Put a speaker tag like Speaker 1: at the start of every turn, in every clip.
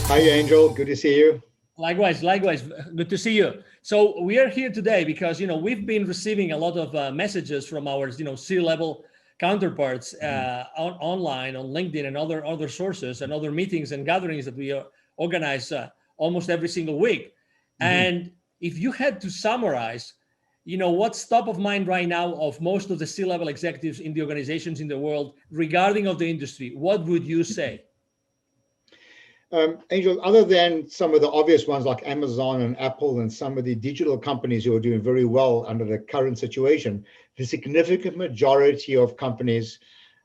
Speaker 1: Hi, Angel. Good to see you.
Speaker 2: Likewise, likewise. Good to see you. So we are here today because we've been receiving a lot of messages from our C-level counterparts online on LinkedIn and other sources and other meetings and gatherings that we organize almost every single week. And if you had to summarize, what's top of mind right now of most of the C-level executives in the organizations in the world regarding of the industry, what would you say?
Speaker 1: Angel, other than some of the obvious ones like Amazon and Apple and some of the digital companies who are doing very well under the current situation, the significant majority of companies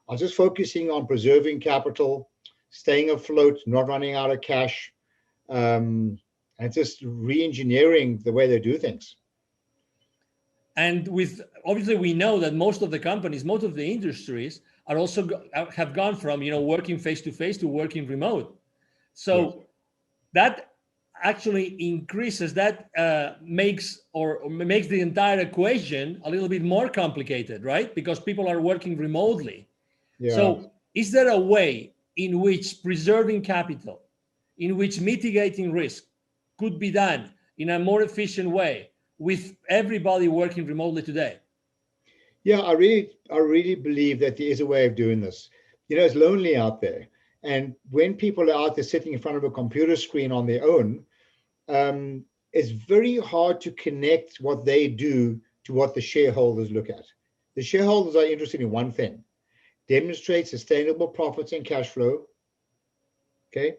Speaker 1: are just focusing on preserving capital, staying afloat, not running out of cash, and just re-engineering the way they do things.
Speaker 2: And obviously we know that most of the companies, most of the industries are also have gone from working face to face to working remote. So yes, that actually increases, that makes the entire equation a little bit more complicated, right? Because people are working remotely. Yeah. So is there a way in which preserving capital, in which mitigating risk could be done in a more efficient way with everybody working remotely today?
Speaker 1: Yeah, I really believe that there is a way of doing this. It's lonely out there. And when people are out there sitting in front of a computer screen on their own, it's very hard to connect what they do to what the shareholders look at. The shareholders are interested in one thing: demonstrate sustainable profits and cash flow, okay?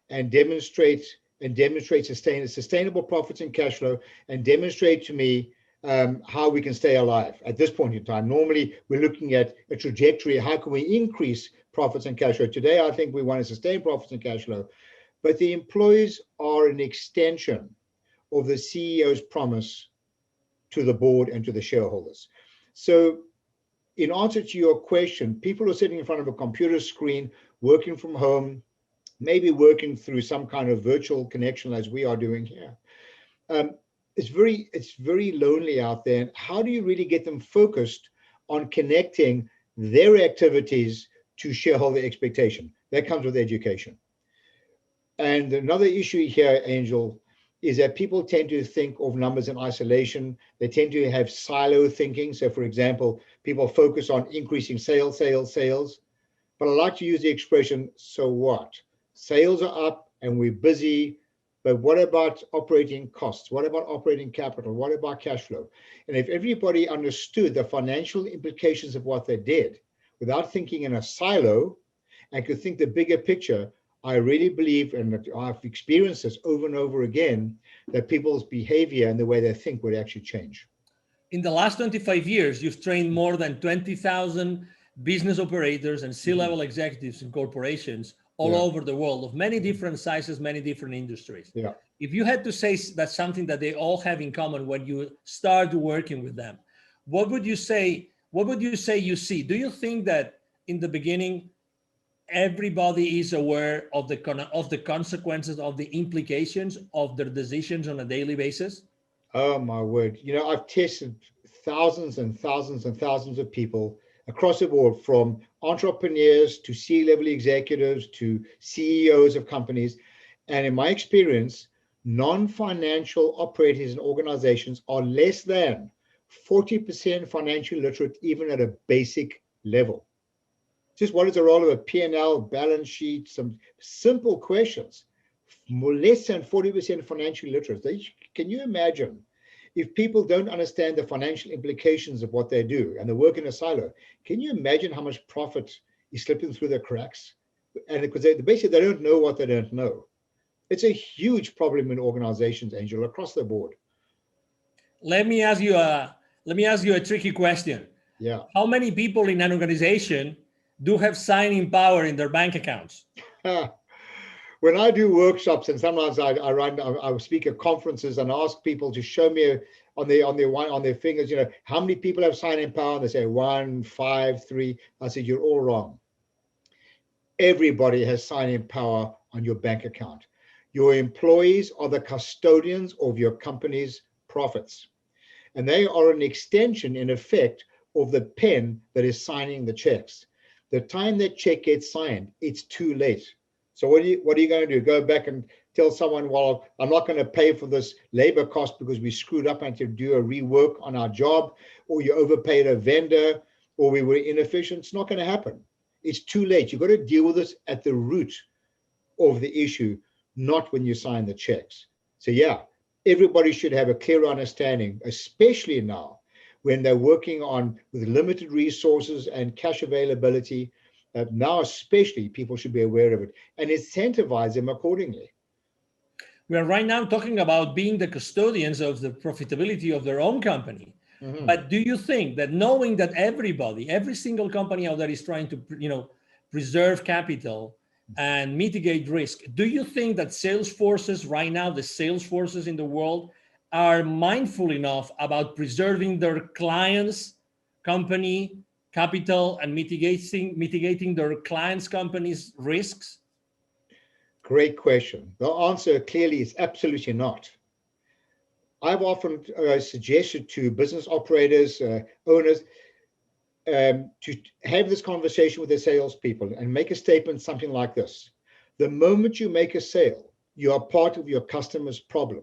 Speaker 1: And demonstrate sustainable profits and cash flow, and demonstrate to me how we can stay alive at this point in time. Normally, we're looking at a trajectory. How can we increase profits and cash flow? Today, I think we want to sustain profits and cash flow, but the employees are an extension of the CEO's promise to the board and to the shareholders. So in answer to your question, people are sitting in front of a computer screen, working from home, maybe working through some kind of virtual connection as we are doing here. It's very lonely out there. And how do you really get them focused on connecting their activities to shareholder expectation? That comes with education. And another issue here, Angel, is that people tend to think of numbers in isolation. They tend to have silo thinking. So for example, people focus on increasing sales. But I like to use the expression, so what? Sales are up and we're busy, but what about operating costs? What about operating capital? What about cash flow? And if everybody understood the financial implications of what they did without thinking in a silo and could think the bigger picture, I really believe, and I've experienced this over and over again, that people's behavior and the way they think would actually change.
Speaker 2: In the last 25 years, you've trained more than 20,000 business operators and C-level executives in corporations all over the world of many different sizes, many different industries. Yeah. If you had to say that's something that they all have in common when you start working with them, what would you say you see? Do you think that in the beginning, everybody is aware of the consequences, of the implications of their decisions on a daily basis?
Speaker 1: Oh my word. I've tested thousands and thousands and thousands of people across the board, from entrepreneurs to C-level executives to CEOs of companies. And in my experience, non-financial operators and organizations are less than 40% financially literate, even at a basic level. Just what is the role of a P&L, balance sheet, some simple questions. Less than 40% financially literate. Can you imagine if people don't understand the financial implications of what they do and they work in a silo? Can you imagine how much profit is slipping through the cracks? And because basically they don't know what they don't know. It's a huge problem in organizations, Angel, across the board.
Speaker 2: Let me ask you a tricky question.
Speaker 1: Yeah.
Speaker 2: How many people in an organization do have signing power in their bank accounts?
Speaker 1: When I do workshops, and sometimes I speak at conferences and ask people to show me on their fingers, how many people have signing power? And they say 1, 5, 3. I said, you're all wrong. Everybody has signing power on your bank account. Your employees are the custodians of your company's profits, and they are an extension, in effect, of the pen that is signing the checks. The time that check gets signed, it's too late. So what are you going to do? Go back and tell someone, well, I'm not going to pay for this labor cost because we screwed up and to do a rework on our job, or you overpaid a vendor, or we were inefficient. It's not going to happen. It's too late. You've got to deal with this at the root of the issue, not when you sign the checks. So yeah, everybody should have a clear understanding, especially now when they're working on with limited resources and cash availability. Now especially people should be aware of it and incentivize them accordingly.
Speaker 2: We are right now talking about being the custodians of the profitability of their own company. Mm-hmm. But do you think that knowing that every single company out there is trying to, preserve capital and mitigate risk, do you think that sales forces right now, the sales forces in the world, are mindful enough about preserving their clients' company capital and mitigating their clients' companies' risks?
Speaker 1: Great question. The answer clearly is absolutely not. I've often suggested to business operators, owners, to have this conversation with their salespeople and make a statement something like this: the moment you make a sale, you are part of your customer's problem.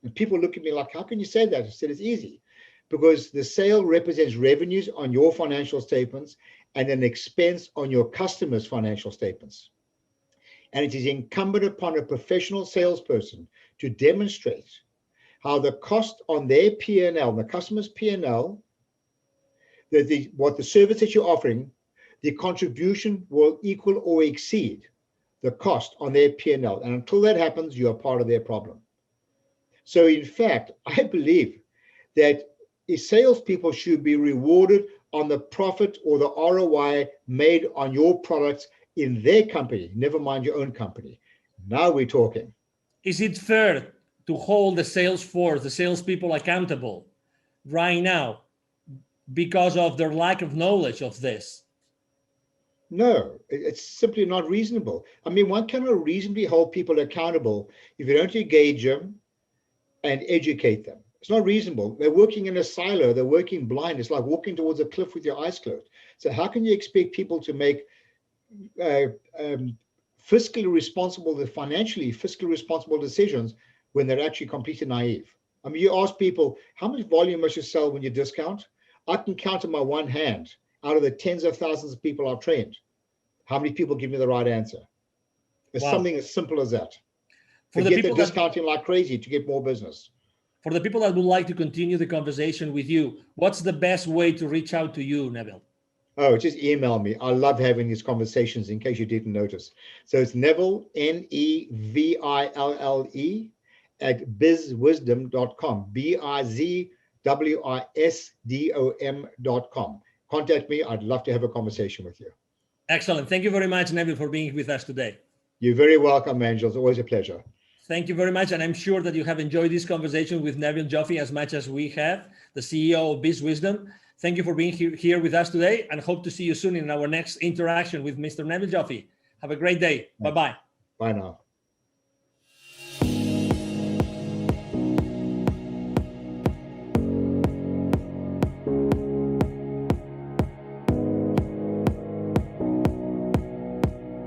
Speaker 1: And people look at me like, how can you say that? I said, it's easy. Because the sale represents revenues on your financial statements and an expense on your customer's financial statements. And it is incumbent upon a professional salesperson to demonstrate how the cost on their P&L, the customer's P&L, what the service that you're offering, the contribution will equal or exceed the cost on their P&L. And until that happens, you are part of their problem. So in fact, I believe that salespeople should be rewarded on the profit or the ROI made on your products in their company, never mind your own company. Now we're talking.
Speaker 2: Is it fair to hold the sales force, the salespeople accountable right now because of their lack of knowledge of this?
Speaker 1: No, it's simply not reasonable. I mean, one cannot reasonably hold people accountable if you don't engage them and educate them. It's not reasonable. They're working in a silo. They're working blind. It's like walking towards a cliff with your eyes closed. So how can you expect people to make fiscally responsible decisions when they're actually completely naive? I mean, you ask people, how much volume must you sell when you discount? I can count on my one hand out of the tens of thousands of people I've trained. How many people give me the right answer? It's something as simple as that. Forget the discounting like crazy to get more business.
Speaker 2: For the people that would like to continue the conversation with you, what's the best way to reach out to you, Neville?
Speaker 1: Oh, just email me. I love having these conversations, in case you didn't notice. So it's Neville, Neville, at bizwisdom.com, bizwisdom.com. Contact me. I'd love to have a conversation with you.
Speaker 2: Excellent. Thank you very much, Neville, for being with us today.
Speaker 1: You're very welcome, Angel. It's always a pleasure.
Speaker 2: Thank you very much. And I'm sure that you have enjoyed this conversation with Neville Joffe as much as we have, the CEO of BizWisdom. Thank you for being here with us today, and hope to see you soon in our next interaction with Mr. Neville Joffe. Have a great day. Bye-bye.
Speaker 1: Bye now.